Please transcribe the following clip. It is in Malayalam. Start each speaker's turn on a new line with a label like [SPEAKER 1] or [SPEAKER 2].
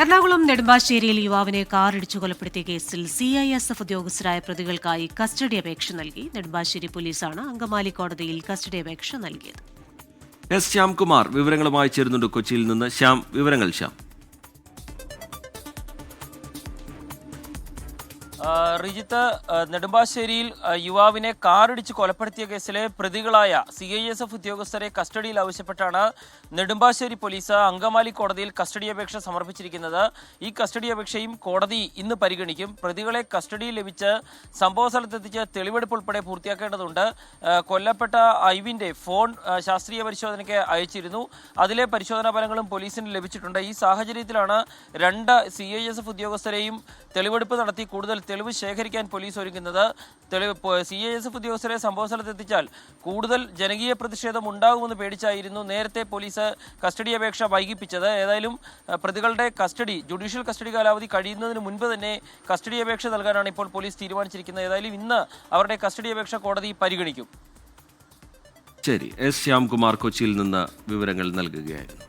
[SPEAKER 1] എറണാകുളം നെടുമ്പാശ്ശേരിയിൽ യുവാവിനെ കാറിടിച്ചു കൊലപ്പെടുത്തിയ കേസിൽ CISF ഉദ്യോഗസ്ഥരായ പ്രതികൾക്കായി കസ്റ്റഡി അപേക്ഷ നൽകി. നെടുമ്പാശ്ശേരി പോലീസാണ് അങ്കമാലി കോടതിയിൽ കസ്റ്റഡി അപേക്ഷ നൽകിയത്.
[SPEAKER 2] എസ് ശ്യാംകുമാർ വിവരങ്ങളുമായി ചേരുന്നുണ്ട് കൊച്ചിയിൽ നിന്ന്. വിവരങ്ങൾ ശ്യാം.
[SPEAKER 3] റിജിത്ത്, നെടുമ്പാശ്ശേരിയിൽ യുവാവിനെ കാറിടിച്ച് കൊലപ്പെടുത്തിയ കേസിലെ പ്രതികളായ CISF ഉദ്യോഗസ്ഥരെ കസ്റ്റഡിയിൽ ആവശ്യപ്പെട്ടാണ് നെടുമ്പാശ്ശേരി പോലീസ് അങ്കമാലി കോടതിയിൽ കസ്റ്റഡി അപേക്ഷ സമർപ്പിച്ചിരിക്കുന്നത്. ഈ കസ്റ്റഡി അപേക്ഷയും കോടതി ഇന്ന് പരിഗണിക്കും. പ്രതികളെ കസ്റ്റഡിയിൽ ലഭിച്ച് സംഭവ സ്ഥലത്തെത്തിച്ച് തെളിവെടുപ്പ് ഉൾപ്പെടെ പൂർത്തിയാക്കേണ്ടതുണ്ട്. കൊല്ലപ്പെട്ട ഐവിന്റെ ഫോൺ ശാസ്ത്രീയ പരിശോധനയ്ക്ക് അയച്ചിരുന്നു. അതിലെ പരിശോധനാ ഫലങ്ങളും പോലീസിന് ലഭിച്ചിട്ടുണ്ട്. ഈ സാഹചര്യത്തിലാണ് രണ്ട് CISF ഉദ്യോഗസ്ഥരെയും തെളിവെടുപ്പ് നടത്തി കൂടുതൽ തെളിവ് ശേഖരിക്കാൻ പോലീസ് ഒരുങ്ങുന്നത്. CISF ഉദ്യോഗസ്ഥരെ സംഭവ സ്ഥലത്തെത്തിച്ചാൽ കൂടുതൽ ജനകീയ പ്രതിഷേധം ഉണ്ടാകുമെന്ന് പേടിച്ചായിരുന്നു നേരത്തെ പോലീസ് കസ്റ്റഡി അപേക്ഷ വൈകിപ്പിച്ചത്. ഏതായാലും പ്രതികളുടെ ജുഡീഷ്യൽ കസ്റ്റഡി കാലാവധി കഴിയുന്നതിന് മുൻപ് തന്നെ കസ്റ്റഡി അപേക്ഷ നൽകാനാണ് ഇപ്പോൾ പോലീസ് തീരുമാനിച്ചിരിക്കുന്നത്. ഏതായാലും ഇന്ന് അവരുടെ കസ്റ്റഡി അപേക്ഷ കോടതി പരിഗണിക്കും.
[SPEAKER 2] ശരി, എസ് ശ്യാംകുമാർ കൊച്ചിയിൽ നിന്ന് വിവരങ്ങൾ നൽകുകയായിരുന്നു.